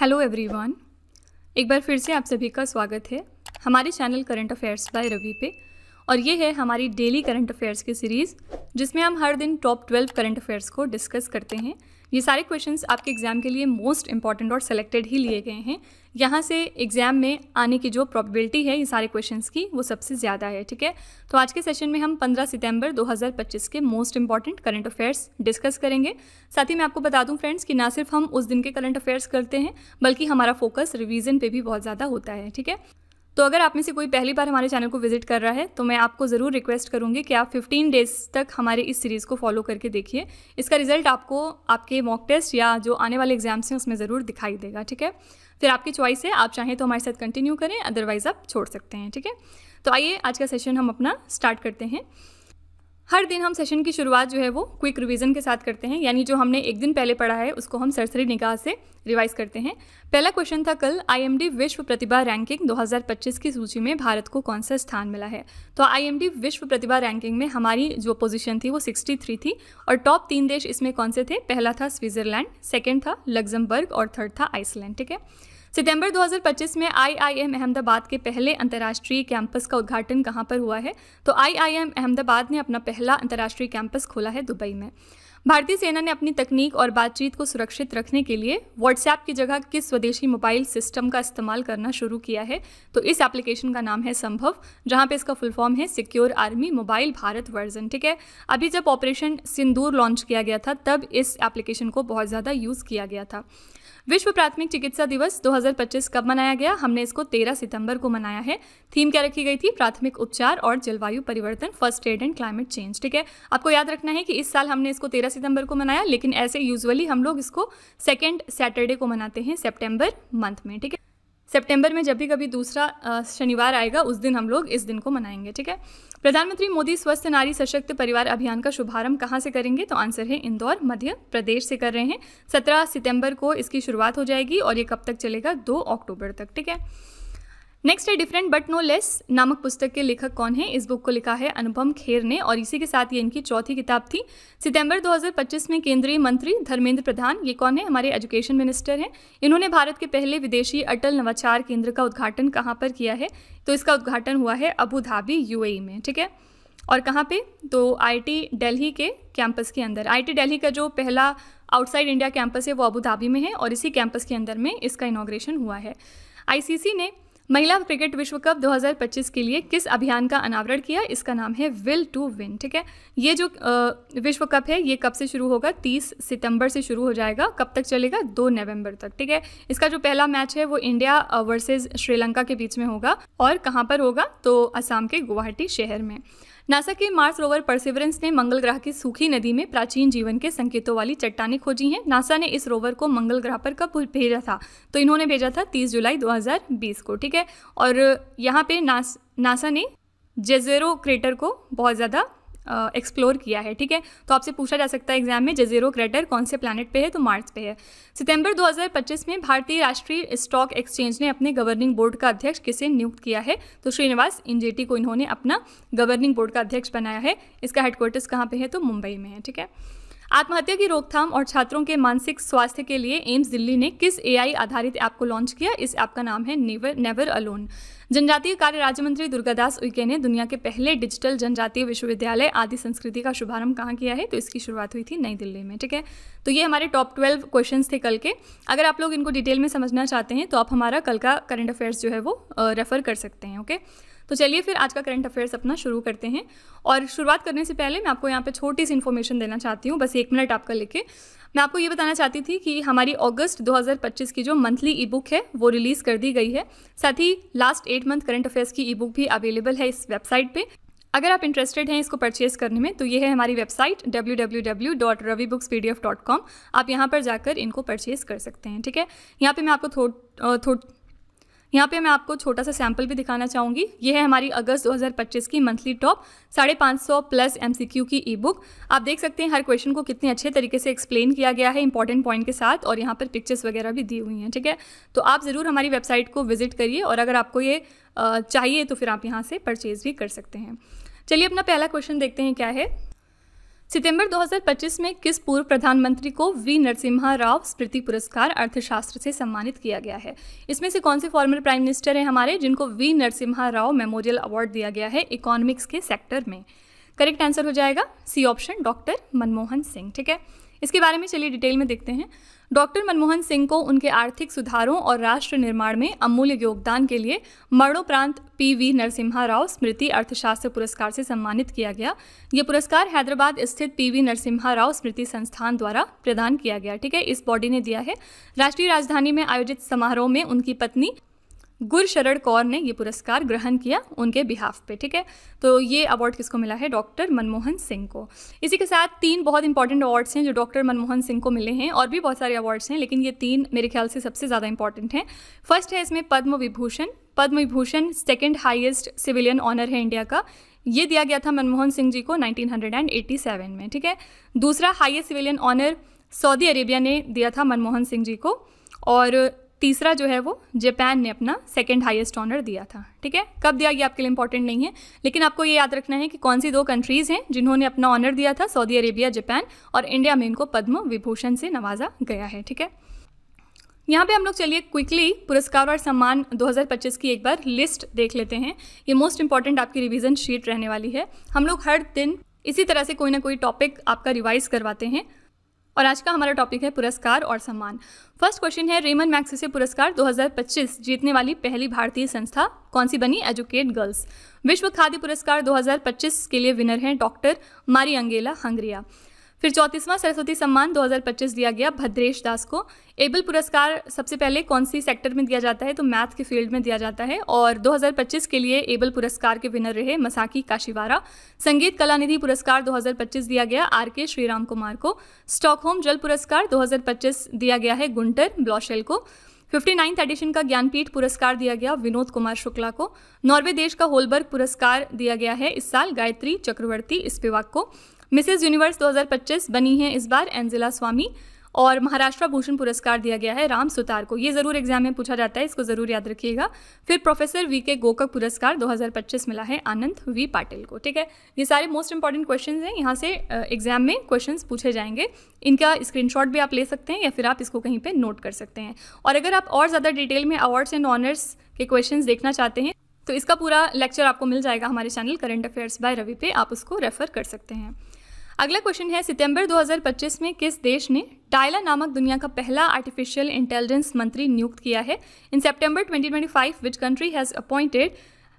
Hello everyone, एक बार फिर से आप सभी का स्वागत है हमारे channel current affairs by Ravi पे। और ये है हमारी डेली करंट अफेयर्स की सीरीज़ जिसमें हम हर दिन टॉप 12 करंट अफेयर्स को डिस्कस करते हैं। ये सारे क्वेश्चंस आपके एग्जाम के लिए मोस्ट इंपॉर्टेंट और सेलेक्टेड ही लिए गए हैं। यहाँ से एग्जाम में आने की जो प्रोबेबिलिटी है ये सारे क्वेश्चंस की वो सबसे ज़्यादा है। ठीक है, तो आज के सेशन में हम 15 सितंबर 2025 के most important current affairs discuss करेंगे। साथ ही मैं आपको बता दूं फ्रेंड्स कि ना सिर्फ हम उस दिन के करंट अफेयर्स करते हैं बल्कि हमारा फोकस रिवीजन पे भी बहुत ज़्यादा होता है। ठीक है, तो अगर आप में से कोई पहली बार हमारे चैनल को विजिट कर रहा है तो मैं आपको ज़रूर रिक्वेस्ट करूंगी कि आप 15 डेज तक हमारे इस सीरीज़ को फॉलो करके देखिए। इसका रिजल्ट आपको आपके मॉक टेस्ट या जो आने वाले एग्जाम्स हैं उसमें ज़रूर दिखाई देगा। ठीक है, फिर आपकी चॉइस है, आप चाहें तो हमारे साथ कंटिन्यू करें, अदरवाइज़ आप छोड़ सकते हैं। ठीक है, तो आइए आज का सेशन हम अपना स्टार्ट करते हैं। हर दिन हम सेशन की शुरुआत जो है वो क्विक रिवीजन के साथ करते हैं, यानी जो हमने एक दिन पहले पढ़ा है उसको हम सरसरी निगाह से रिवाइज करते हैं। पहला क्वेश्चन था कल, IMD विश्व प्रतिभा रैंकिंग 2025 की सूची में भारत को कौन सा स्थान मिला है। तो IMD विश्व प्रतिभा रैंकिंग में हमारी जो पोजीशन थी वो 63 थी और टॉप 3 देश इसमें कौन से थे। पहला था स्विट्जरलैंड, सेकेंड था लग्जमबर्ग और थर्ड था आइसलैंड। ठीक है, सितंबर 2025 में IIM अहमदाबाद के पहले अंतर्राष्ट्रीय कैंपस का उद्घाटन कहाँ पर हुआ है। तो IIM अहमदाबाद ने अपना पहला अंतर्राष्ट्रीय कैंपस खोला है दुबई में। भारतीय सेना ने अपनी तकनीक और बातचीत को सुरक्षित रखने के लिए व्हाट्सएप की जगह किस स्वदेशी मोबाइल सिस्टम का इस्तेमाल करना शुरू किया है। तो इस एप्लीकेशन का नाम है संभव, जहां पे इसका फुल फॉर्म है secure army mobile Bharat version. ठीक है, अभी जब ऑपरेशन सिंदूर लॉन्च किया गया था तब इस एप्लीकेशन को बहुत ज़्यादा यूज़ किया गया था। विश्व प्राथमिक चिकित्सा दिवस 2025 कब मनाया गया। हमने इसको 13 सितंबर को मनाया है। थीम क्या रखी गई थी, प्राथमिक उपचार और जलवायु परिवर्तन, first aid and climate change. ठीक है, आपको याद रखना है कि इस साल हमने इसको 13 सितंबर को मनाया, लेकिन ऐसे यूजुअली हम लोग इसको सेकेंड सैटरडे को मनाते हैं सितंबर मंथ में। ठीक है, सितंबर में जब भी कभी दूसरा शनिवार आएगा उस दिन हम लोग इस दिन को मनाएंगे। ठीक है, प्रधानमंत्री मोदी स्वस्थ नारी सशक्त परिवार अभियान का शुभारंभ कहाँ से करेंगे। तो आंसर है इंदौर मध्य प्रदेश से कर रहे हैं। 17 सितंबर को इसकी शुरुआत हो जाएगी और ये कब तक चलेगा, 2 अक्टूबर तक। ठीक है, नेक्स्ट है डिफरेंट बट नो लेस नामक पुस्तक के लेखक कौन है। इस बुक को लिखा है अनुपम खेर ने और इसी के साथ ये इनकी चौथी किताब थी। सितंबर 2025 में केंद्रीय मंत्री धर्मेंद्र प्रधान, ये कौन है, हमारे एजुकेशन मिनिस्टर हैं, इन्होंने भारत के पहले विदेशी अटल नवाचार केंद्र का उद्घाटन कहाँ पर किया है। तो इसका उद्घाटन हुआ है अबू धाबी UAE में। ठीक है, और कहाँ पे, तो IIT दिल्ली के कैंपस के अंदर। IIT दिल्ली का जो पहला आउटसाइड इंडिया कैंपस है वो अबू धाबी में है और इसी कैंपस के अंदर में इसका इनॉग्रेशन हुआ है। ICC ने महिला क्रिकेट विश्व कप 2025 के लिए किस अभियान का अनावरण किया। इसका नाम है विल टू विन। ठीक है, ये जो विश्व कप है ये कब से शुरू होगा, 30 सितंबर से शुरू हो जाएगा। कब तक चलेगा, 2 नवंबर तक। ठीक है, इसका जो पहला मैच है वो इंडिया वर्सेस श्रीलंका के बीच में होगा और कहाँ पर होगा, तो असम के गुवाहाटी शहर में। नासा के मार्स रोवर परसिवरेंस ने मंगल ग्रह की सूखी नदी में प्राचीन जीवन के संकेतों वाली चट्टानें खोजी हैं। नासा ने इस रोवर को मंगल ग्रह पर कब भेजा था। तो इन्होंने भेजा था 30 जुलाई 2020 को। ठीक है, और यहाँ पे नासा ने जेज़ेरो क्रेटर को बहुत ज़्यादा एक्सप्लोर किया है। ठीक है, तो आपसे पूछा जा सकता है एग्जाम में जेज़ेरो क्रेटर कौन से प्लैनेट पे है, तो मार्स पे है। सितंबर 2025 में भारतीय राष्ट्रीय स्टॉक एक्सचेंज ने अपने गवर्निंग बोर्ड का अध्यक्ष किसे नियुक्त किया है। तो श्रीनिवास इंजेटी को इन्होंने अपना गवर्निंग बोर्ड का अध्यक्ष बनाया है। इसका हेडक्वार्टर्स कहाँ पे है, तो मुंबई में है। ठीक है, आत्महत्या की रोकथाम और छात्रों के मानसिक स्वास्थ्य के लिए एम्स दिल्ली ने किस AI आधारित ऐप को लॉन्च किया। इस ऐप का नाम है नेवर अलोन। जनजातीय कार्य राज्य मंत्री दुर्गादास उइके ने दुनिया के पहले डिजिटल जनजातीय विश्वविद्यालय आदि संस्कृति का शुभारंभ कहाँ किया है। तो इसकी शुरुआत हुई थी नई दिल्ली में। ठीक है, तो ये हमारे टॉप 12 क्वेश्चंस थे कल के। अगर आप लोग इनको डिटेल में समझना चाहते हैं तो आप हमारा कल का करंट अफेयर्स जो है वो रेफर कर सकते हैं। ओके, तो चलिए फिर आज का करंट अफेयर्स अपना शुरू करते हैं। और शुरुआत करने से पहले मैं आपको यहाँ पे छोटी सी इन्फॉर्मेशन देना चाहती हूँ, बस 1 मिनट आपका लेके। मैं आपको ये बताना चाहती थी कि हमारी अगस्त 2025 की जो मंथली ई बुक है वो रिलीज़ कर दी गई है। साथ ही लास्ट 8 मंथ करंट अफेयर्स की ई बुक भी अवेलेबल है इस वेबसाइट पे। अगर आप इंटरेस्टेड हैं इसको परचेज करने में तो ये है हमारी वेबसाइट www.ravibookspdf.com। आप यहाँ पर जाकर इनको परचेज कर सकते हैं। ठीक है, यहाँ पे मैं आपको छोटा सा सैम्पल भी दिखाना चाहूँगी। ये है हमारी अगस्त 2025 की मंथली टॉप 550 प्लस MCQ की ई बुक। आप देख सकते हैं हर क्वेश्चन को कितने अच्छे तरीके से एक्सप्लेन किया गया है इंपॉर्टेंट पॉइंट के साथ, और यहाँ पर पिक्चर्स वगैरह भी दी हुई हैं। ठीक है, तो आप ज़रूर हमारी वेबसाइट को विजिट करिए और अगर आपको ये चाहिए तो फिर आप यहाँ से परचेज भी कर सकते हैं। चलिए अपना पहला क्वेश्चन देखते हैं क्या है। सितंबर 2025 में किस पूर्व प्रधानमंत्री को वी नरसिम्हा राव स्मृति पुरस्कार अर्थशास्त्र से सम्मानित किया गया है? इसमें से कौन से फॉर्मर प्राइम मिनिस्टर हैं हमारे जिनको V Narasimha Rao memorial award दिया गया है इकोनॉमिक्स के सेक्टर में? करेक्ट आंसर हो जाएगा C option, doctor Manmohan Singh. ठीक है, इसके बारे में चलिए डिटेल में देखते हैं। डॉक्टर मनमोहन सिंह को उनके आर्थिक सुधारों और राष्ट्र निर्माण में अमूल्य योगदान के लिए मरणोपरांत पी.वी. नरसिम्हा राव स्मृति अर्थशास्त्र पुरस्कार से सम्मानित किया गया। यह पुरस्कार हैदराबाद स्थित पी.वी. नरसिम्हा राव स्मृति संस्थान द्वारा प्रदान किया गया। ठीक है, इस बॉडी ने दिया है। राष्ट्रीय राजधानी में आयोजित समारोह में उनकी पत्नी गुरशरण कौर ने ये पुरस्कार ग्रहण किया उनके बिहाफ पे। ठीक है, तो ये अवार्ड किसको मिला है? डॉक्टर मनमोहन सिंह को। इसी के साथ 3 बहुत इंपॉर्टेंट अवार्ड्स हैं जो डॉक्टर मनमोहन सिंह को मिले हैं, और भी बहुत सारे अवार्ड्स हैं लेकिन ये 3 मेरे ख्याल से सबसे ज़्यादा इंपॉर्टेंट हैं। फर्स्ट है इसमें Padma Vibhushan. Padma Vibhushan second highest civilian honour है इंडिया का। ये दिया गया था मनमोहन सिंह जी को 1987 में। ठीक है, दूसरा highest civilian honour Saudi Arabia ने दिया था मनमोहन सिंह जी को, और तीसरा जो है वो जापान ने अपना सेकंड हाईएस्ट ऑनर दिया था। ठीक है, कब दिया ये आपके लिए इंपॉर्टेंट नहीं है, लेकिन आपको ये याद रखना है कि कौन सी 2 कंट्रीज़ हैं जिन्होंने अपना ऑनर दिया था, सऊदी अरेबिया, जापान, और इंडिया में इनको पद्म विभूषण से नवाजा गया है। ठीक है, यहाँ पे हम लोग चलिए क्विकली पुरस्कार और सम्मान 2025 की एक बार लिस्ट देख लेते हैं। ये मोस्ट इंपॉर्टेंट आपकी रिवीजन शीट रहने वाली है। हम लोग हर दिन इसी तरह से कोई ना कोई टॉपिक आपका रिवाइज करवाते हैं, और आज का हमारा टॉपिक है पुरस्कार और सम्मान। फर्स्ट क्वेश्चन है, रेमन मैग्सेसे पुरस्कार 2025 जीतने वाली पहली भारतीय संस्था कौन सी बनी? Educate girls. विश्व खाद्य पुरस्कार 2025 के लिए विनर हैं डॉक्टर मारी अंगेला हंगरिया। फिर 34वां सरस्वती सम्मान 2025 दिया गया भद्रेश दास को। एबल पुरस्कार सबसे पहले कौन सी सेक्टर में दिया जाता है? तो मैथ के फील्ड में दिया जाता है, और 2025 के लिए एबल पुरस्कार के विनर रहे मसाकी काशीवारा। संगीत कलानिधि पुरस्कार 2025 दिया गया आर.के. श्रीराम कुमार को। स्टॉकहोम जल पुरस्कार 2025 दिया गया है गुंटर ब्लॉशेल को। 59th एडिशन का ज्ञानपीठ पुरस्कार दिया गया विनोद कुमार शुक्ला को। नॉर्वे देश का होलबर्ग पुरस्कार दिया गया है इस साल गायत्री चक्रवर्ती स्पिवाक को। मिसेज यूनिवर्स 2025 बनी है इस बार एंजेला स्वामी, और महाराष्ट्र भूषण पुरस्कार दिया गया है राम सुतार को। ये ज़रूर एग्जाम में पूछा जाता है, इसको ज़रूर याद रखिएगा। फिर प्रोफेसर वी.के. गोकक पुरस्कार 2025 मिला है आनंद वी. पाटिल को। ठीक है, ये सारे मोस्ट इंपॉर्टेंट क्वेश्चंस हैं, यहाँ से एग्जाम में क्वेश्चंस पूछे जाएंगे। इनका स्क्रीनशॉट भी आप ले सकते हैं या फिर आप इसको कहीं पर नोट कर सकते हैं। और अगर आप और ज़्यादा डिटेल में अवार्ड्स एंड ऑनर्स के क्वेश्चंस देखना चाहते हैं तो इसका पूरा लेक्चर आपको मिल जाएगा हमारे channel current affairs by Ravi पे, आप उसको रेफर कर सकते हैं। अगला क्वेश्चन है, सितंबर 2025 में किस देश ने डायला नामक दुनिया का पहला आर्टिफिशियल इंटेलिजेंस मंत्री नियुक्त किया है? In September 2025 which country has appointed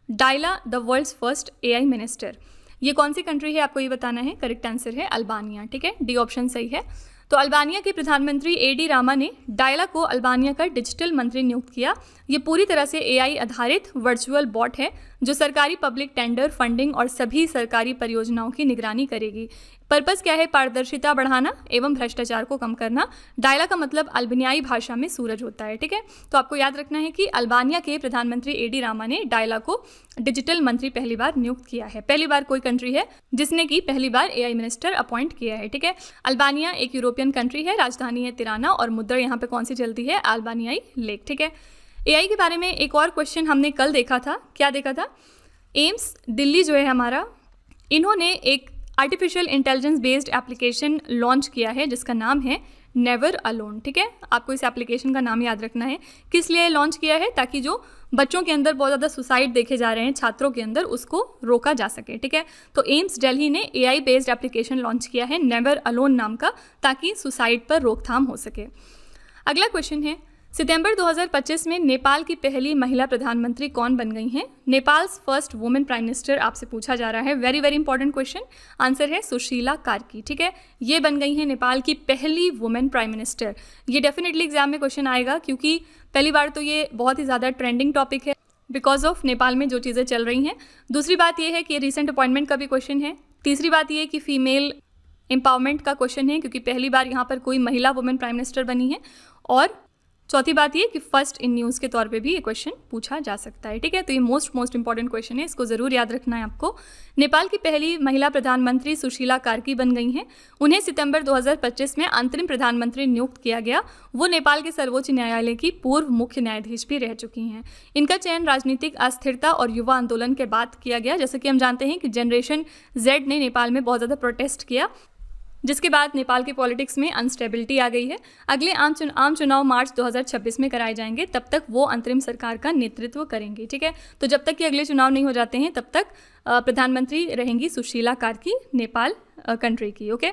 Diella the world's first AI minister? ये कौन सी कंट्री है आपको ये बताना है। करेक्ट आंसर है अल्बानिया। ठीक है, डी ऑप्शन सही है। तो अल्बानिया के प्रधानमंत्री A.D. रामा ने डायला को अल्बानिया का डिजिटल मंत्री नियुक्त किया। ये पूरी तरह से AI आधारित वर्चुअल बॉट है जो सरकारी पब्लिक टेंडर, फंडिंग और सभी सरकारी परियोजनाओं की निगरानी करेगी। पर्पस क्या है? पारदर्शिता बढ़ाना एवं भ्रष्टाचार को कम करना। डायला का मतलब अल्बानियाई भाषा में सूरज होता है। ठीक है, तो आपको याद रखना है कि अल्बानिया के प्रधानमंत्री A.D. रामा ने डायला को डिजिटल मंत्री पहली बार नियुक्त किया है। पहली बार कोई कंट्री है जिसने की पहली बार AI मिनिस्टर अपॉइंट किया है। ठीक है, अल्बानिया एक यूरोपियन कंट्री है, राजधानी है तिराना, और मुद्रा यहाँ पे कौन सी चलती है? अल्बानियाई लेक। ठीक है, AI के बारे में एक और क्वेश्चन हमने कल देखा था। क्या देखा था? एम्स दिल्ली जो है हमारा, इन्होंने एक artificial intelligence based application launch किया है जिसका नाम है नेवर अलोन। ठीक है, आपको इस एप्लीकेशन का नाम याद रखना है। किस लिए लॉन्च किया है? ताकि जो बच्चों के अंदर बहुत ज़्यादा सुसाइड देखे जा रहे हैं छात्रों के अंदर, उसको रोका जा सके। ठीक है, तो एम्स दिल्ली ने AI बेस्ड एप्लीकेशन लॉन्च किया है नेवर अलोन नाम का, ताकि सुसाइड पर रोकथाम हो सके। अगला क्वेश्चन है, सितंबर 2025 में नेपाल की पहली महिला प्रधानमंत्री कौन बन गई हैं? Nepals first women prime minister आपसे पूछा जा रहा है। Very very important question. Answer है सुशीला कार्की। ठीक है, ये बन गई हैं नेपाल की पहली वुमेन प्राइम मिनिस्टर। ये डेफिनेटली एग्जाम में क्वेश्चन आएगा, क्योंकि पहली बार तो ये बहुत ही ज़्यादा ट्रेंडिंग टॉपिक है बिकॉज ऑफ नेपाल में जो चीज़ें चल रही हैं। दूसरी बात ये है कि रिसेंट अपॉइंटमेंट का भी क्वेश्चन है। तीसरी बात ये है कि फीमेल एम्पावरमेंट का क्वेश्चन है, क्योंकि पहली बार यहाँ पर कोई महिला वुमेन प्राइम मिनिस्टर बनी है। और चौथी बात ये कि फर्स्ट इन न्यूज़ के तौर पे भी ये क्वेश्चन पूछा जा सकता है। ठीक है, तो ये मोस्ट इंपॉर्टेंट क्वेश्चन है, इसको ज़रूर याद रखना है आपको। नेपाल की पहली महिला प्रधानमंत्री सुशीला कार्की बन गई हैं। उन्हें सितंबर 2025 में अंतरिम प्रधानमंत्री नियुक्त किया गया। वो नेपाल के सर्वोच्च न्यायालय की पूर्व मुख्य न्यायाधीश भी रह चुकी हैं। इनका चयन राजनीतिक अस्थिरता और युवा आंदोलन के बाद किया गया। जैसे कि हम जानते हैं कि जनरेशन Z ने नेपाल में बहुत ज़्यादा प्रोटेस्ट किया, जिसके बाद नेपाल के पॉलिटिक्स में अनस्टेबिलिटी आ गई है। अगले आम चुनाव मार्च 2026 में कराए जाएंगे, तब तक वो अंतरिम सरकार का नेतृत्व करेंगी। ठीक है, तो जब तक कि अगले चुनाव नहीं हो जाते हैं तब तक प्रधानमंत्री रहेंगी सुशीला कार्की, नेपाल कंट्री की। ओके,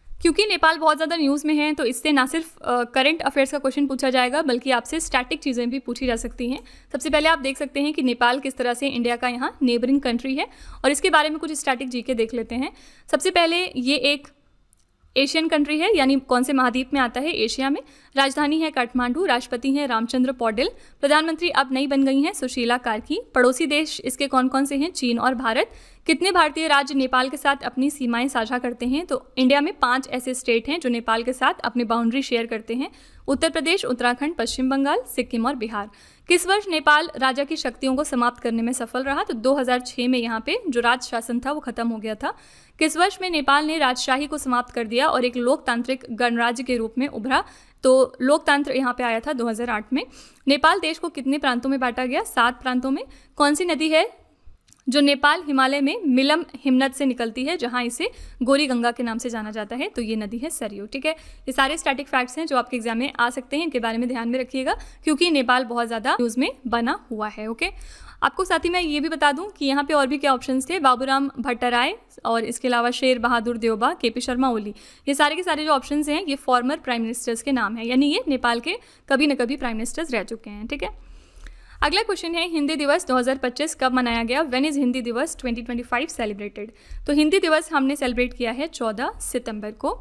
क्योंकि नेपाल बहुत ज़्यादा न्यूज़ में है तो इससे ना सिर्फ करंट अफेयर्स का क्वेश्चन पूछा जाएगा बल्कि आपसे स्टैटिक चीज़ें भी पूछी जा सकती हैं। सबसे पहले आप देख सकते हैं कि नेपाल किस तरह से इंडिया का यहाँ नेबरिंग कंट्री है, और इसके बारे में कुछ स्टैटिक जीके देख लेते हैं। सबसे पहले ये एक एशियन कंट्री है, यानी कौन से महाद्वीप में आता है, एशिया में। राजधानी है काठमांडू, राष्ट्रपति हैं रामचंद्र पौडेल, प्रधानमंत्री अब नई बन गई हैं सुशीला कार्की। पड़ोसी देश इसके कौन कौन से हैं, चीन और भारत। कितने भारतीय राज्य नेपाल के साथ अपनी सीमाएं साझा करते हैं, तो इंडिया में 5 ऐसे स्टेट हैं जो नेपाल के साथ अपनी बाउंड्री शेयर करते हैं, उत्तर प्रदेश, उत्तराखंड, पश्चिम बंगाल, सिक्किम और बिहार। किस वर्ष नेपाल राजा की शक्तियों को समाप्त करने में सफल रहा, तो 2006 में यहाँ पे जो राज शासन था वो खत्म हो गया था। किस वर्ष में नेपाल ने राजशाही को समाप्त कर दिया और एक लोकतांत्रिक गणराज्य के रूप में उभरा, तो लोकतंत्र यहाँ पे आया था 2008 में। नेपाल देश को कितने प्रांतों में बांटा गया, 7 प्रांतों में। कौन सी नदी है जो नेपाल हिमालय में मिलम हिमनद से निकलती है, जहां इसे गोरी गंगा के नाम से जाना जाता है, तो ये नदी है सरयू। ठीक है, ये सारे स्टैटिक फैक्ट्स हैं जो आपके एग्जाम में आ सकते हैं, इनके बारे में ध्यान में रखिएगा क्योंकि नेपाल बहुत ज़्यादा न्यूज़ में बना हुआ है। ओके, आपको साथ ही मैं ये भी बता दूं कि यहाँ पे और भी क्या ऑप्शंस थे, बाबूराम भट्टराय और इसके अलावा शेर बहादुर देवबा, केपी शर्मा ओली, ये सारे के सारे जो ऑप्शंस हैं ये फॉर्मर प्राइम मिनिस्टर्स के नाम है, यानी ये नेपाल के कभी न कभी प्राइम मिनिस्टर्स रह चुके हैं। ठीक है, अगला क्वेश्चन है हिंदी दिवस 2025 कब मनाया गया, व्हेन इज हिंदी दिवस 2025 सेलिब्रेटेड। तो हिंदी दिवस हमने सेलिब्रेट किया है 14 सितंबर को।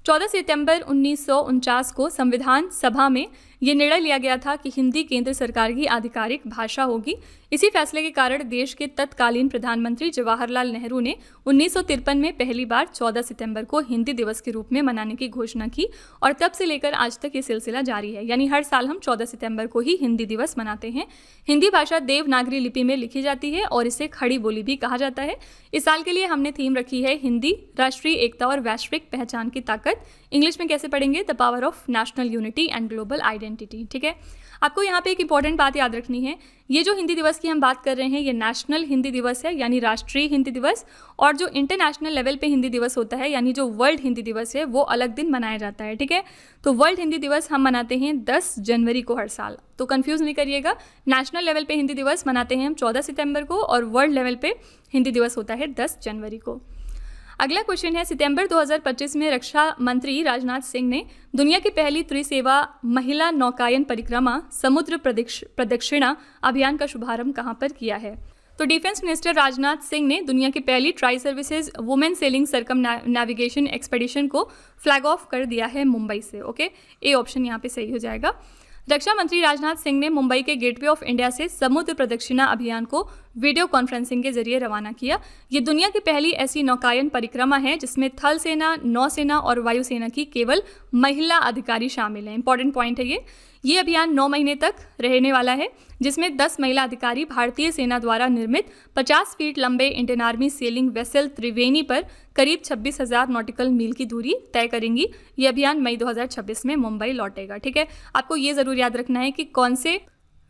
14 सितंबर 1949 को संविधान सभा में ये निर्णय लिया गया था कि हिंदी केंद्र सरकार की आधिकारिक भाषा होगी। इसी फैसले के कारण देश के तत्कालीन प्रधानमंत्री जवाहरलाल नेहरू ने 1953 में पहली बार 14 सितंबर को हिंदी दिवस के रूप में मनाने की घोषणा की, और तब से लेकर आज तक ये सिलसिला जारी है, यानी हर साल हम 14 सितंबर को ही हिंदी दिवस मनाते हैं। हिंदी भाषा देवनागरी लिपि में लिखी जाती है और इसे खड़ी बोली भी कहा जाता है। इस साल के लिए हमने थीम रखी है हिंदी, राष्ट्रीय एकता और वैश्विक पहचान की ताकत। इंग्लिश में कैसे पढ़ेंगे, the power of national unity and global identity. ठीक है, आपको यहाँ पे एक इंपॉर्टेंट बात याद रखनी है, ये जो हिंदी दिवस की हम बात कर रहे हैं ये नेशनल हिंदी दिवस है, यानी राष्ट्रीय हिंदी दिवस, और जो इंटरनेशनल लेवल पे हिंदी दिवस होता है, यानी जो वर्ल्ड हिंदी दिवस है, वो अलग दिन मनाया जाता है। ठीक है, तो वर्ल्ड हिंदी दिवस हम मनाते हैं 10 जनवरी को हर साल, तो कंफ्यूज नहीं करिएगा। नेशनल लेवल पे हिंदी दिवस मनाते हैं हम 14 सितंबर को, और वर्ल्ड लेवल पे हिंदी दिवस होता है 10 जनवरी को। अगला क्वेश्चन है, सितंबर 2025 में रक्षा मंत्री राजनाथ सिंह ने दुनिया की पहली त्रिसेवा महिला नौकायन परिक्रमा समुद्र प्रदक्षिणा अभियान का शुभारंभ कहां पर किया है। तो डिफेंस मिनिस्टर राजनाथ सिंह ने दुनिया की पहली tri services women selling circum navigation expedition को फ्लैग ऑफ कर दिया है मुंबई से। ओके, ए ऑप्शन यहाँ पे सही हो जाएगा। रक्षा मंत्री राजनाथ सिंह ने मुंबई के गेटवे ऑफ इंडिया से समुद्र प्रदक्षिणा अभियान को वीडियो कॉन्फ्रेंसिंग के जरिए रवाना किया। ये दुनिया की पहली ऐसी नौकायन परिक्रमा है जिसमें थल सेना, नौसेना और वायुसेना की केवल महिला अधिकारी शामिल हैं। इंपॉर्टेंट पॉइंट है ये अभियान 9 महीने तक रहने वाला है, जिसमें 10 महिला अधिकारी भारतीय सेना द्वारा निर्मित 50 फीट लंबे इंडियन आर्मी सेलिंग वेसल त्रिवेणी पर करीब 26,000 नॉटिकल मील की दूरी तय करेंगी। ये अभियान मई 2026 में मुंबई लौटेगा। ठीक है, आपको ये जरूर याद रखना है कि कौन से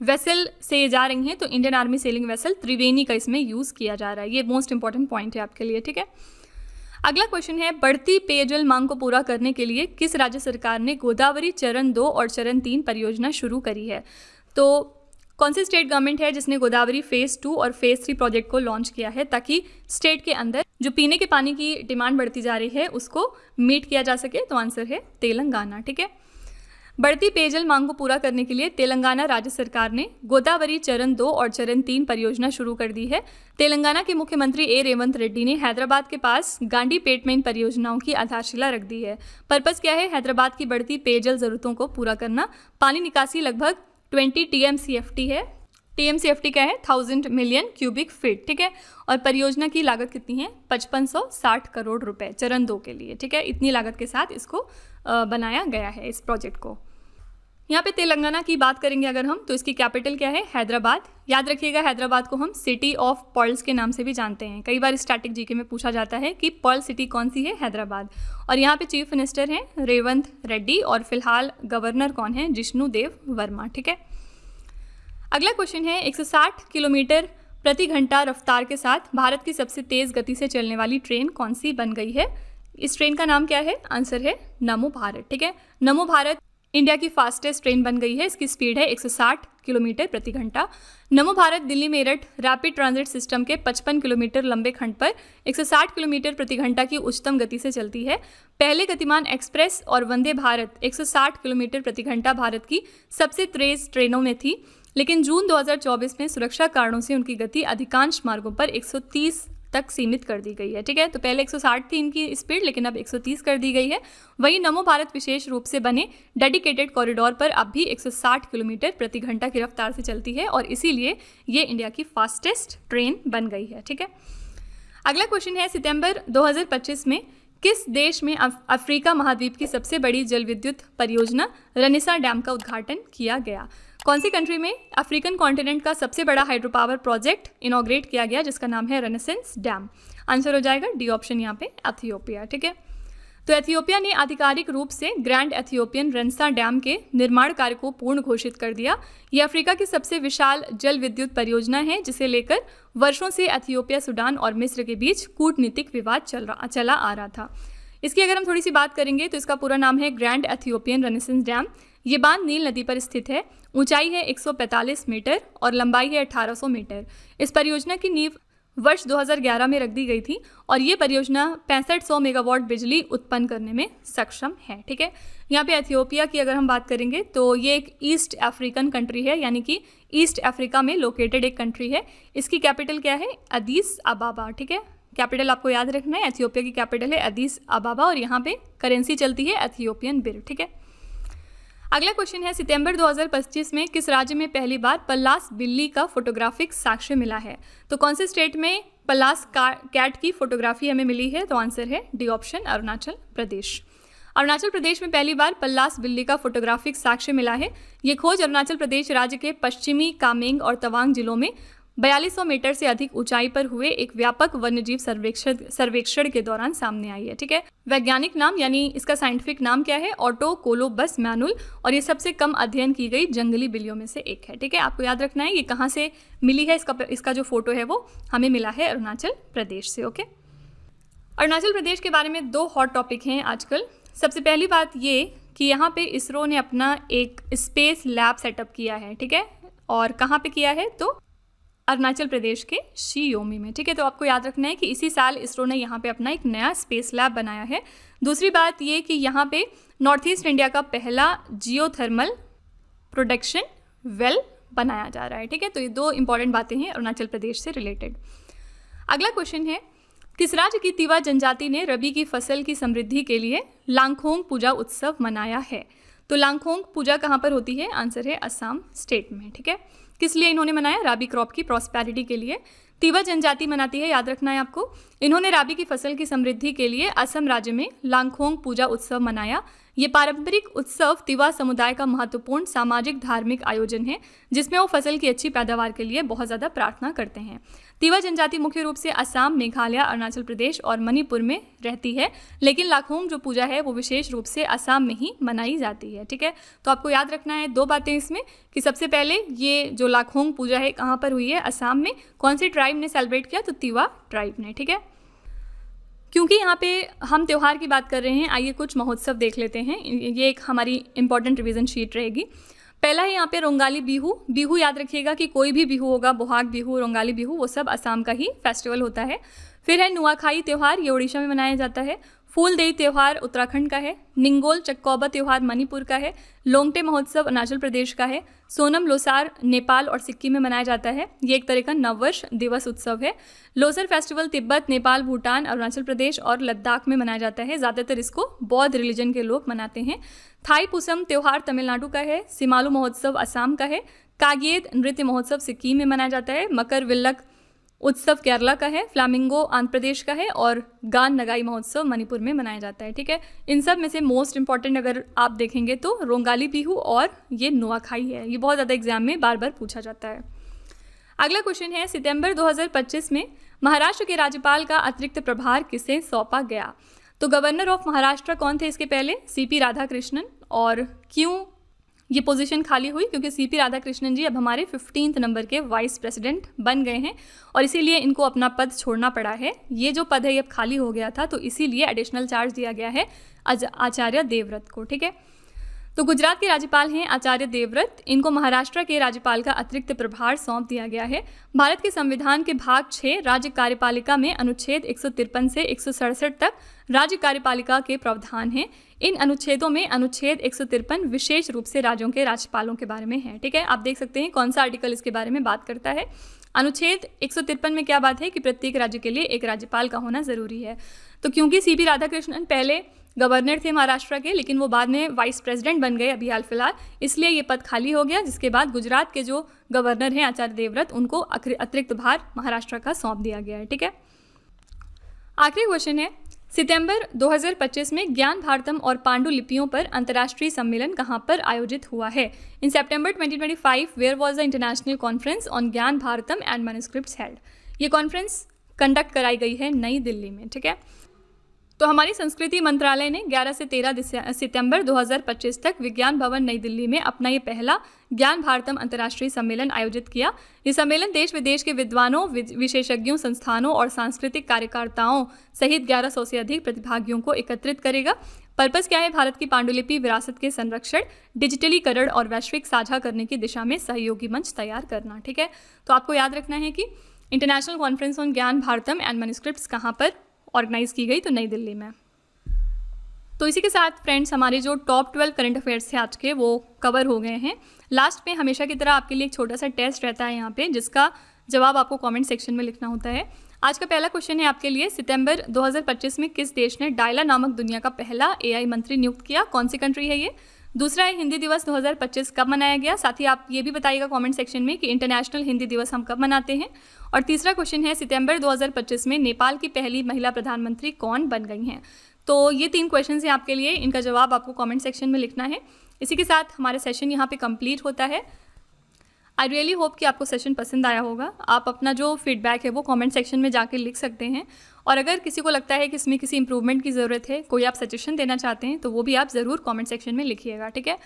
वेसल से ये जा रही हैं, तो इंडियन आर्मी सेलिंग वेसल त्रिवेणी का इसमें यूज़ किया जा रहा है। ये मोस्ट इंपॉर्टेंट पॉइंट है आपके लिए। ठीक है, अगला क्वेश्चन है, बढ़ती पेयजल मांग को पूरा करने के लिए किस राज्य सरकार ने गोदावरी चरण 2 और चरण 3 परियोजना शुरू करी है। तो कौन सी स्टेट गवर्नमेंट है जिसने गोदावरी फेज़ 2 और फेज़ 3 प्रोजेक्ट को लॉन्च किया है, ताकि स्टेट के अंदर जो पीने के पानी की डिमांड बढ़ती जा रही है उसको मीट किया जा सके। तो आंसर है तेलंगाना। ठीक है, बढ़ती पेयजल मांग को पूरा करने के लिए तेलंगाना राज्य सरकार ने गोदावरी चरण 2 और चरण 3 परियोजना शुरू कर दी है। तेलंगाना के मुख्यमंत्री ए रेवंत रेड्डी ने हैदराबाद के पास गांडीपेट में इन परियोजनाओं की आधारशिला रख दी है। पर्पस क्या है, हैदराबाद की बढ़ती पेयजल जरूरतों को पूरा करना। पानी निकासी लगभग 20 TMCFT है। TMCFT क्या है, 1000 मिलियन क्यूबिक फीट। ठीक है, और परियोजना की लागत कितनी है, 5560 करोड़ रुपए चरण 2 के लिए। ठीक है, इतनी लागत के साथ इसको बनाया गया है, इस प्रोजेक्ट को। यहाँ पे तेलंगाना की बात करेंगे अगर हम, तो इसकी कैपिटल क्या है, हैदराबाद। याद रखिएगा, हैदराबाद को हम सिटी ऑफ पर्ल्स के नाम से भी जानते हैं। कई बार स्टैटिक जीके में पूछा जाता है कि पर्ल सिटी कौन सी है, हैदराबाद। और यहाँ पे चीफ मिनिस्टर हैं रेवंत रेड्डी, और फिलहाल गवर्नर कौन है, जिष्णु देव वर्मा। ठीक है, अगला क्वेश्चन है, 160 किलोमीटर प्रति घंटा रफ्तार के साथ भारत की सबसे तेज गति से चलने वाली ट्रेन कौन सी बन गई है। इस ट्रेन का नाम क्या है? आंसर है नमो भारत। ठीक है, नमो भारत इंडिया की फास्टेस्ट ट्रेन बन गई है। इसकी स्पीड है 160 किलोमीटर प्रति घंटा। नमो Bharat Delhi Meerut rapid transit system के 55 किलोमीटर लंबे खंड पर 160 किलोमीटर प्रति घंटा की उच्चतम गति से चलती है। पहले गतिमान एक्सप्रेस और वंदे भारत 160 किलोमीटर प्रति घंटा भारत की सबसे तेज ट्रेनों में थी, लेकिन जून 2024 में सुरक्षा कारणों से उनकी गति अधिकांश मार्गों पर 130 तक सीमित कर दी गई है। ठीक है, तो पहले 160 थी इनकी स्पीड, लेकिन अब 130 कर दी गई है। वहीं नमो भारत विशेष रूप से बने डेडिकेटेड कॉरिडोर पर अब भी 160 किलोमीटर प्रति घंटा की रफ्तार से चलती है और इसीलिए ये इंडिया की फास्टेस्ट ट्रेन बन गई है। ठीक है, अगला क्वेश्चन है, सितंबर 2025 में किस देश में अफ्रीका महाद्वीप की सबसे बड़ी जल विद्युत परियोजना रनिसा डैम का उद्घाटन किया गया? कौन सी कंट्री में अफ्रीकन कॉन्टिनेंट का सबसे बड़ा हाइड्रो पावर प्रोजेक्ट इनॉग्रेट किया गया जिसका नाम है रेनेसेंस डैम? आंसर हो जाएगा डी ऑप्शन यहाँ पे एथियोपिया। ठीक है, तो एथियोपिया ने आधिकारिक रूप से ग्रैंड एथियोपियन रेनेसा डैम के निर्माण कार्य को पूर्ण घोषित कर दिया। ये अफ्रीका की सबसे विशाल जल विद्युत परियोजना है जिसे लेकर वर्षों से एथियोपिया, सूडान और मिस्र के बीच कूटनीतिक विवाद चला आ रहा था। इसकी अगर हम थोड़ी सी बात करेंगे तो इसका पूरा नाम है ग्रैंड एथियोपियन रेनेसेंस डैम। ये बांध नील नदी पर स्थित है। ऊंचाई है 145 मीटर और लंबाई है 1800 मीटर। इस परियोजना की नींव वर्ष 2011 में रख दी गई थी और ये परियोजना 6500 मेगावाट बिजली उत्पन्न करने में सक्षम है। ठीक है, यहाँ पे एथियोपिया की अगर हम बात करेंगे तो ये एक ईस्ट अफ्रीकन कंट्री है, यानी कि ईस्ट अफ्रीका में लोकेटेड एक कंट्री है। इसकी कैपिटल क्या है? अदीस अबाबा। ठीक है, कैपिटल आपको याद रखना है, एथियोपिया की कैपिटल है अदीस अबाबा और यहाँ पे करेंसी चलती है एथियोपियन बिर। ठीक है, अगला क्वेश्चन है, सितंबर 2025 में किस राज्य में पहली बार पल्लास बिल्ली का फोटोग्राफिक साक्ष्य मिला है? तो कौन से स्टेट में पल्लास कैट की फोटोग्राफी हमें मिली है? तो आंसर है डी ऑप्शन अरुणाचल प्रदेश। अरुणाचल प्रदेश में पहली बार पल्लास बिल्ली का फोटोग्राफिक साक्ष्य मिला है। ये खोज अरुणाचल प्रदेश राज्य के पश्चिमी कामेंग और तवांग जिलों में 4200 मीटर से अधिक ऊंचाई पर हुए एक व्यापक वन्यजीव सर्वेक्षण के दौरान सामने आई है। ठीक है, वैज्ञानिक नाम यानी इसका साइंटिफिक नाम क्या है? ऑटो कोलोबस मैनुल, और ये सबसे कम अध्ययन की गई जंगली बिल्लियों में से एक है। ठीक है, आपको याद रखना है ये कहाँ से मिली है। इसका जो फोटो है वो हमें मिला है अरुणाचल प्रदेश से। ओके, अरुणाचल प्रदेश के बारे में 2 हॉट टॉपिक हैं आजकल। सबसे पहली बात ये कि यहाँ पे इसरो ने अपना एक स्पेस लैब सेटअप किया है। ठीक है, और कहाँ पे किया है? तो अरुणाचल प्रदेश के शियोमी में। ठीक है, तो आपको याद रखना है कि इसी साल इसरो ने यहाँ पे अपना एक नया स्पेस लैब बनाया है। दूसरी बात ये कि यहाँ पे नॉर्थ ईस्ट इंडिया का पहला जियोथर्मल प्रोडक्शन वेल बनाया जा रहा है। ठीक है, तो ये 2 इंपॉर्टेंट बातें हैं अरुणाचल प्रदेश से रिलेटेड। अगला क्वेश्चन है, किस राज्य की तिवा जनजाति ने रबी की फसल की समृद्धि के लिए लांगखोंग पूजा उत्सव मनाया है? तो लांगखोंग पूजा कहाँ पर होती है? आंसर है असम स्टेट में। ठीक है, किस लिए इन्होंने मनाया? राबी क्रॉप की प्रॉस्पेरिटी के लिए तिवा जनजाति मनाती है, याद रखना है आपको। इन्होंने राबी की फसल की समृद्धि के लिए असम राज्य में लांगखोंग पूजा उत्सव मनाया। ये पारंपरिक उत्सव तिवा समुदाय का महत्वपूर्ण सामाजिक धार्मिक आयोजन है जिसमें वो फसल की अच्छी पैदावार के लिए बहुत ज़्यादा प्रार्थना करते हैं। तिवा जनजाति मुख्य रूप से असम, मेघालय, अरुणाचल प्रदेश और मणिपुर में रहती है, लेकिन लांगखोंग जो पूजा है वो विशेष रूप से असम में ही मनाई जाती है। ठीक है, तो आपको याद रखना है 2 बातें इसमें कि सबसे पहले ये जो लांगखोंग पूजा है कहाँ पर हुई है? असम में। कौन सी ट्राइब ने सेलिब्रेट किया? तो तिवा ट्राइब ने। ठीक है, क्योंकि यहाँ पे हम त्यौहार की बात कर रहे हैं, आइए कुछ महोत्सव देख लेते हैं। ये एक हमारी इंपॉर्टेंट रिवीजन शीट रहेगी। पहला है यहाँ पे रोंगाली बिहू। बिहू याद रखिएगा कि कोई भी बिहू होगा, बोहाग बिहू, रोंगाली बिहू, वो सब असम का ही फेस्टिवल होता है। फिर है नुआखाई त्यौहार, ये उड़ीसा में मनाया जाता है। फूलदेई त्यौहार उत्तराखंड का है। निंगोल चक्कौबा त्यौहार मणिपुर का है। लोंगटे महोत्सव अरुणाचल प्रदेश का है। सोनम लोसार नेपाल और सिक्किम में मनाया जाता है। ये एक तरह का नववर्ष दिवस उत्सव है। लोसर फेस्टिवल तिब्बत, नेपाल, भूटान, अरुणाचल प्रदेश और लद्दाख में मनाया जाता है। ज़्यादातर इसको बौद्ध रिलीजन के लोग मनाते हैं। थाई पुसम त्यौहार तमिलनाडु का है। सिमालू महोत्सव असम का है। कागेद नृत्य महोत्सव सिक्किम में मनाया जाता है। मकर विल्लक उत्सव केरला का है। फ्लामिंगो आंध्र प्रदेश का है और गान नगाई महोत्सव मणिपुर में मनाया जाता है। ठीक है, इन सब में से मोस्ट इंपॉर्टेंट अगर आप देखेंगे तो रोंगाली बिहू और ये नुआखाई है। ये बहुत ज़्यादा एग्जाम में बार बार पूछा जाता है। अगला क्वेश्चन है, सितंबर 2025 में महाराष्ट्र के राज्यपाल का अतिरिक्त प्रभार किसे सौंपा गया? तो गवर्नर ऑफ महाराष्ट्र कौन थे इसके पहले? CP राधाकृष्णन। और क्यों ये पोजीशन खाली हुई क्योंकि सीपी राधाकृष्णन जी अब हमारे 15 नंबर के वाइस प्रेसिडेंट बन गए हैं और इसीलिए इनको अपना पद छोड़ना पड़ा है। ये जो पद है ये अब खाली हो गया था, तो इसीलिए एडिशनल चार्ज दिया गया है आचार्य देवव्रत को। ठीक है, तो गुजरात के राज्यपाल हैं आचार्य देवव्रत, इनको महाराष्ट्र के राज्यपाल का अतिरिक्त प्रभार सौंप दिया गया है। भारत के संविधान के भाग 6 राज्य कार्यपालिका में अनुच्छेद 153 से 167 तक राज्य कार्यपालिका के प्रावधान हैं। इन अनुच्छेदों में अनुच्छेद 153 विशेष रूप से राज्यों के राज्यपालों के बारे में है। ठीक है, आप देख सकते हैं कौन सा आर्टिकल इसके बारे में बात करता है। अनुच्छेद 153 में क्या बात है कि प्रत्येक राज्य के लिए एक राज्यपाल का होना जरूरी है। तो क्योंकि सीपी राधाकृष्णन पहले गवर्नर थे महाराष्ट्र के, लेकिन वो बाद में वाइस प्रेसिडेंट बन गए अभी हाल फिलहाल, इसलिए ये पद खाली हो गया, जिसके बाद गुजरात के जो गवर्नर हैं आचार्य देवव्रत, उनको अतिरिक्त भार महाराष्ट्र का सौंप दिया गया है। ठीक है, आखिरी क्वेश्चन है, सितंबर 2025 में ज्ञान भारतम और पांडुलिपियों पर अंतर्राष्ट्रीय सम्मेलन कहाँ पर आयोजित हुआ है? In September 2025 where was the international conference on Gyan Bharatam and manuscripts held? ये कॉन्फ्रेंस कंडक्ट कराई गई है नई दिल्ली में। ठीक है, तो हमारी संस्कृति मंत्रालय ने 11 से 13 सितंबर 2025 तक विज्ञान भवन नई दिल्ली में अपना ये पहला ज्ञान भारतम अंतर्राष्ट्रीय सम्मेलन आयोजित किया। ये सम्मेलन देश विदेश के विद्वानों, विशेषज्ञों, संस्थानों और सांस्कृतिक कार्यकर्ताओं सहित 1100 से अधिक प्रतिभागियों को एकत्रित करेगा। पर्पस क्या है? भारत की पांडुलिपि विरासत के संरक्षण, डिजिटलीकरण और वैश्विक साझा करने की दिशा में सहयोगी मंच तैयार करना। ठीक है, तो आपको याद रखना है कि international conference on Gyan Bharatam and manuscripts कहाँ पर ऑर्गेनाइज की गई? तो नई दिल्ली में। तो इसी के साथ फ्रेंड्स हमारे जो टॉप 12 करंट अफेयर्स थे आज के वो कवर हो गए हैं। लास्ट में हमेशा की तरह आपके लिए एक छोटा सा टेस्ट रहता है यहाँ पे, जिसका जवाब आपको कमेंट सेक्शन में लिखना होता है। आज का पहला क्वेश्चन है आपके लिए, सितंबर 2025 में किस देश ने डायला नामक दुनिया का पहला AI मंत्री नियुक्त किया? कौन सी कंट्री है ये? दूसरा है, हिंदी दिवस 2025 कब मनाया गया? साथ ही आप ये भी बताइएगा कमेंट सेक्शन में कि इंटरनेशनल हिंदी दिवस हम कब मनाते हैं। और तीसरा क्वेश्चन है, सितंबर 2025 में नेपाल की पहली महिला प्रधानमंत्री कौन बन गई हैं? तो ये 3 क्वेश्चन हैं आपके लिए, इनका जवाब आपको कमेंट सेक्शन में लिखना है। इसी के साथ हमारा सेशन यहाँ पे कंप्लीट होता है। आई रियली होप कि आपको सेशन पसंद आया होगा। आप अपना जो फीडबैक है वो कमेंट सेक्शन में जाके लिख सकते हैं, और अगर किसी को लगता है कि इसमें किसी इंप्रूवमेंट की ज़रूरत है, कोई आप सजेशन देना चाहते हैं, तो वो भी आप ज़रूर कमेंट सेक्शन में लिखिएगा। ठीक है,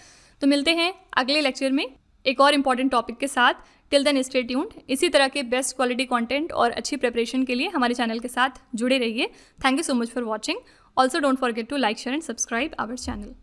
तो मिलते हैं अगले लेक्चर में एक और इम्पॉर्टेंट टॉपिक के साथ। Till then stay tuned. इसी तरह के बेस्ट क्वालिटी कंटेंट और अच्छी प्रिपरेशन के लिए हमारे चैनल के साथ जुड़े रहिए। Thank you so much for watching. Also don't forget to like, share and subscribe our channel.